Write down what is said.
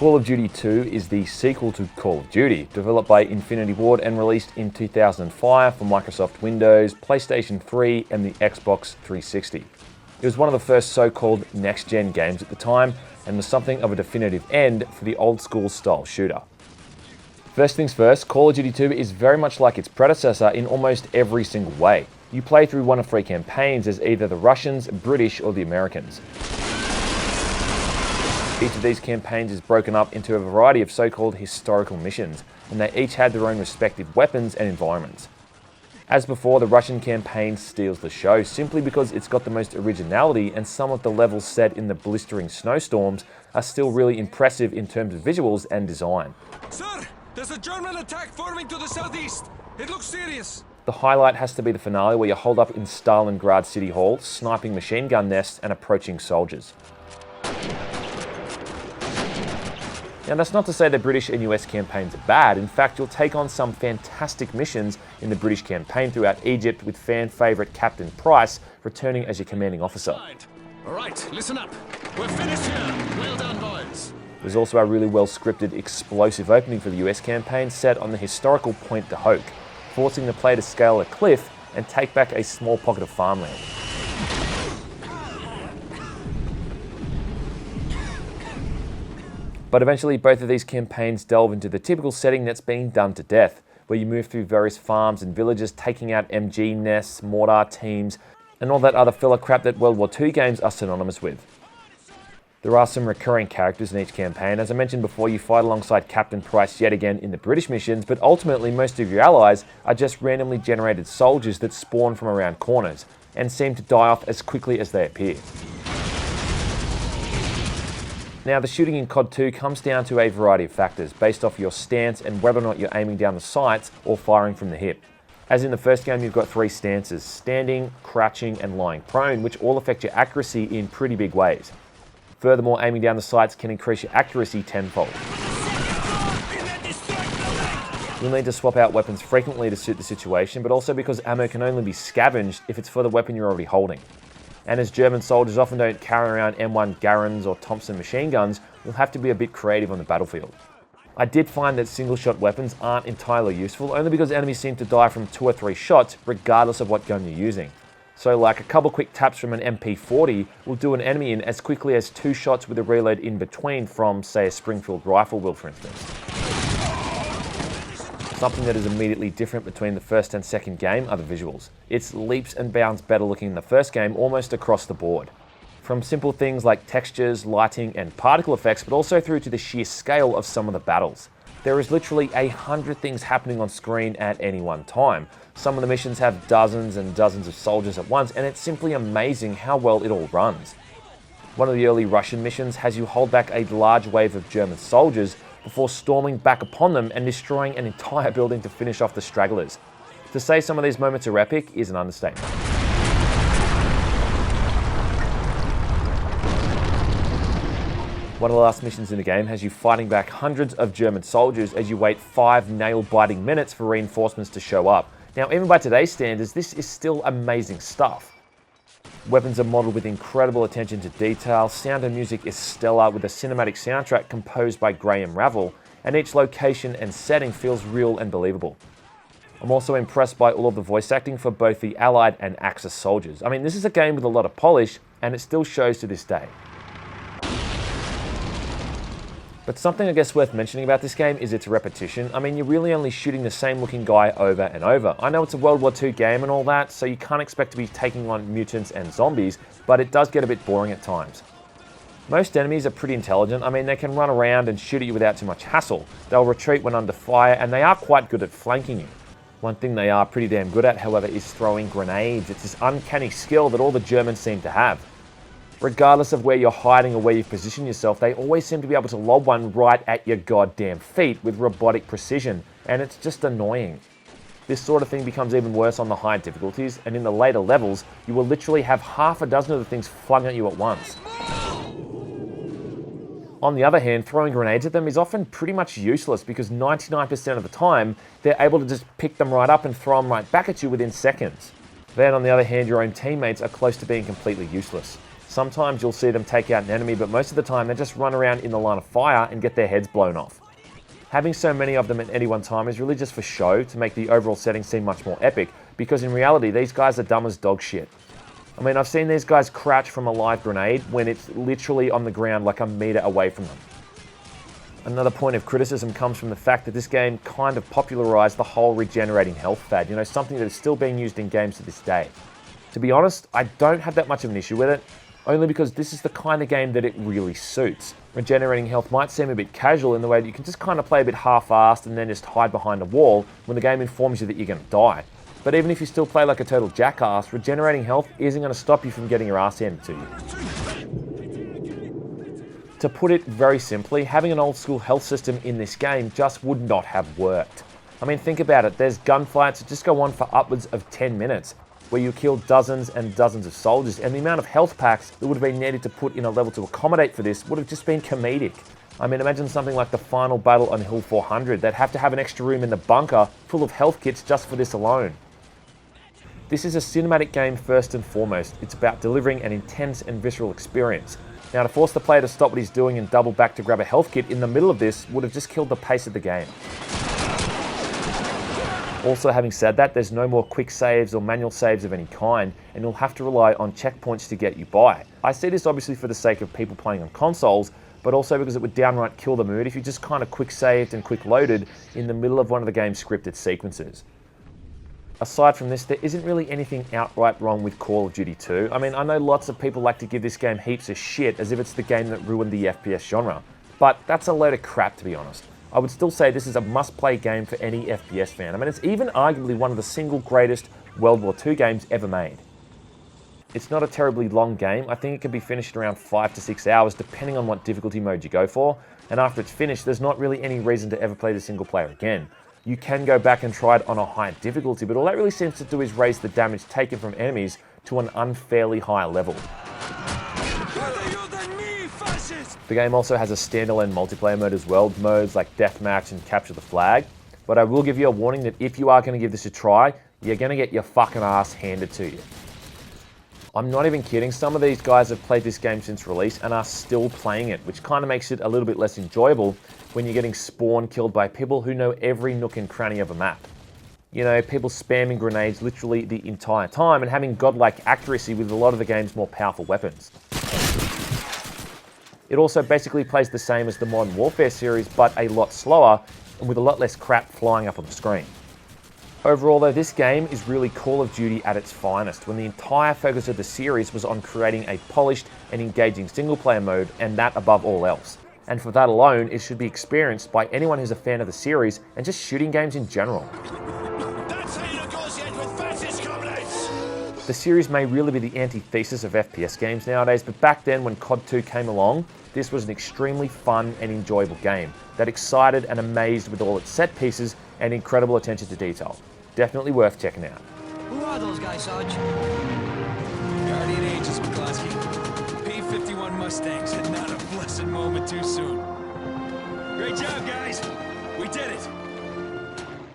Call of Duty 2 is the sequel to Call of Duty, developed by Infinity Ward and released in 2005 for Microsoft Windows, PlayStation 3 and the Xbox 360. It was one of the first so-called next-gen games at the time and was something of a definitive end for the old-school style shooter. First things first, Call of Duty 2 is very much like its predecessor in almost every single way. You play through one of three campaigns as either the Russians, British or the Americans. Each of these campaigns is broken up into a variety of so-called historical missions, and they each had their own respective weapons and environments. As before, the Russian campaign steals the show simply because it's got the most originality, and some of the levels set in the blistering snowstorms are still really impressive in terms of visuals and design. Sir, there's a German attack forming to the southeast. It looks serious. The highlight has to be the finale where you hold up in Stalingrad City Hall, sniping machine gun nests and approaching soldiers. Now, that's not to say the British and US campaigns are bad. In fact, you'll take on some fantastic missions in the British campaign throughout Egypt, with fan favourite Captain Price returning as your commanding officer. All right, listen up. We're finished here. Well done, boys. There's also a really well scripted, explosive opening for the US campaign set on the historical Pointe de Hoc, forcing the player to scale a cliff and take back a small pocket of farmland. But eventually, both of these campaigns delve into the typical setting that's been done to death, where you move through various farms and villages, taking out MG nests, mortar teams, and all that other filler crap that World War II games are synonymous with. There are some recurring characters in each campaign. As I mentioned before, you fight alongside Captain Price yet again in the British missions, but ultimately most of your allies are just randomly generated soldiers that spawn from around corners, and seem to die off as quickly as they appear. Now, the shooting in COD 2 comes down to a variety of factors based off your stance and whether or not you're aiming down the sights or firing from the hip. As in the first game, you've got three stances: standing, crouching and lying prone, which all affect your accuracy in pretty big ways. Furthermore, aiming down the sights can increase your accuracy tenfold. You'll need to swap out weapons frequently to suit the situation, but also because ammo can only be scavenged if it's for the weapon you're already holding. And as German soldiers often don't carry around M1 Garens or Thompson machine guns, you'll have to be a bit creative on the battlefield. I did find that single-shot weapons aren't entirely useful, only because enemies seem to die from 2 or 3 shots regardless of what gun you're using. So like a couple quick taps from an MP40 will do an enemy in as quickly as 2 shots with a reload in between from, say, a Springfield rifle will, for instance. Something that is immediately different between the first and second game are the visuals. It's leaps and bounds better looking in the first game almost across the board. From simple things like textures, lighting and particle effects, but also through to the sheer scale of some of the battles. There is literally 100 things happening on screen at any one time. Some of the missions have dozens and dozens of soldiers at once, and it's simply amazing how well it all runs. One of the early Russian missions has you hold back a large wave of German soldiers before storming back upon them and destroying an entire building to finish off the stragglers. To say some of these moments are epic is an understatement. One of the last missions in the game has you fighting back hundreds of German soldiers as you wait 5 nail-biting minutes for reinforcements to show up. Now, even by today's standards, this is still amazing stuff. Weapons are modeled with incredible attention to detail, sound and music is stellar with a cinematic soundtrack composed by Graham Ravel, and each location and setting feels real and believable. I'm also impressed by all of the voice acting for both the Allied and Axis soldiers. I mean, this is a game with a lot of polish, and it still shows to this day. But something I guess worth mentioning about this game is its repetition. I mean, you're really only shooting the same looking guy over and over. I know it's a World War II game and all that, so you can't expect to be taking on mutants and zombies, but it does get a bit boring at times. Most enemies are pretty intelligent. I mean, they can run around and shoot at you without too much hassle. They'll retreat when under fire, and they are quite good at flanking you. One thing they are pretty damn good at, however, is throwing grenades. It's this uncanny skill that all the Germans seem to have. Regardless of where you're hiding or where you've positioned yourself, they always seem to be able to lob one right at your goddamn feet with robotic precision, and it's just annoying. This sort of thing becomes even worse on the high difficulties, and in the later levels, you will literally have half a dozen of the things flung at you at once. On the other hand, throwing grenades at them is often pretty much useless because 99% of the time, they're able to just pick them right up and throw them right back at you within seconds. Then on the other hand, your own teammates are close to being completely useless. Sometimes you'll see them take out an enemy, but most of the time they just run around in the line of fire and get their heads blown off. Having so many of them at any one time is really just for show, to make the overall setting seem much more epic, because in reality these guys are dumb as dog shit. I mean, I've seen these guys crouch from a live grenade when it's literally on the ground like a meter away from them. Another point of criticism comes from the fact that this game kind of popularized the whole regenerating health fad, something that is still being used in games to this day. To be honest, I don't have that much of an issue with it, only because this is the kind of game that it really suits. Regenerating health might seem a bit casual in the way that you can just kind of play a bit half-assed and then just hide behind a wall when the game informs you that you're going to die. But even if you still play like a total jackass, regenerating health isn't going to stop you from getting your ass handed to you. To put it very simply, having an old school health system in this game just would not have worked. I mean, think about it, there's gunfights that just go on for upwards of 10 minutes, where you kill dozens and dozens of soldiers, and the amount of health packs that would have been needed to put in a level to accommodate for this would have just been comedic. I mean, imagine something like the final battle on Hill 400. They'd have to have an extra room in the bunker full of health kits just for this alone. This is a cinematic game first and foremost. It's about delivering an intense and visceral experience. Now, to force the player to stop what he's doing and double back to grab a health kit in the middle of this would have just killed the pace of the game. Also, having said that, there's no more quick saves or manual saves of any kind, and you'll have to rely on checkpoints to get you by. I see this obviously for the sake of people playing on consoles, but also because it would downright kill the mood if you just kind of quick saved and quick loaded in the middle of one of the game's scripted sequences. Aside from this, there isn't really anything outright wrong with Call of Duty 2. I mean, I know lots of people like to give this game heaps of shit as if it's the game that ruined the FPS genre, but that's a load of crap, to be honest. I would still say this is a must-play game for any FPS fan. I mean, it's even arguably one of the single greatest World War II games ever made. It's not a terribly long game. I think it can be finished in around 5 to 6 hours, depending on what difficulty mode you go for, and after it's finished, there's not really any reason to ever play the single player again. You can go back and try it on a higher difficulty, but all that really seems to do is raise the damage taken from enemies to an unfairly high level. The game also has a standalone multiplayer mode as well, modes like Deathmatch and Capture the Flag, but I will give you a warning that if you are going to give this a try, you're going to get your fucking ass handed to you. I'm not even kidding, some of these guys have played this game since release and are still playing it, which kind of makes it a little bit less enjoyable when you're getting spawn killed by people who know every nook and cranny of a map. People spamming grenades literally the entire time and having godlike accuracy with a lot of the game's more powerful weapons. It also basically plays the same as the Modern Warfare series, but a lot slower and with a lot less crap flying up on the screen. Overall though, this game is really Call of Duty at its finest, when the entire focus of the series was on creating a polished and engaging single-player mode, and that above all else. And for that alone, it should be experienced by anyone who's a fan of the series and just shooting games in general. That's how you negotiate with fascist comrades! The series may really be the antithesis of FPS games nowadays, but back then when COD 2 came along, this was an extremely fun and enjoyable game that excited and amazed with all its set pieces and incredible attention to detail. Definitely worth checking out. Who are those guys, Sarge? Guardian Angels, McCluskey. P-51 Mustangs, and not a blessed moment too soon. Great job, guys. We did it.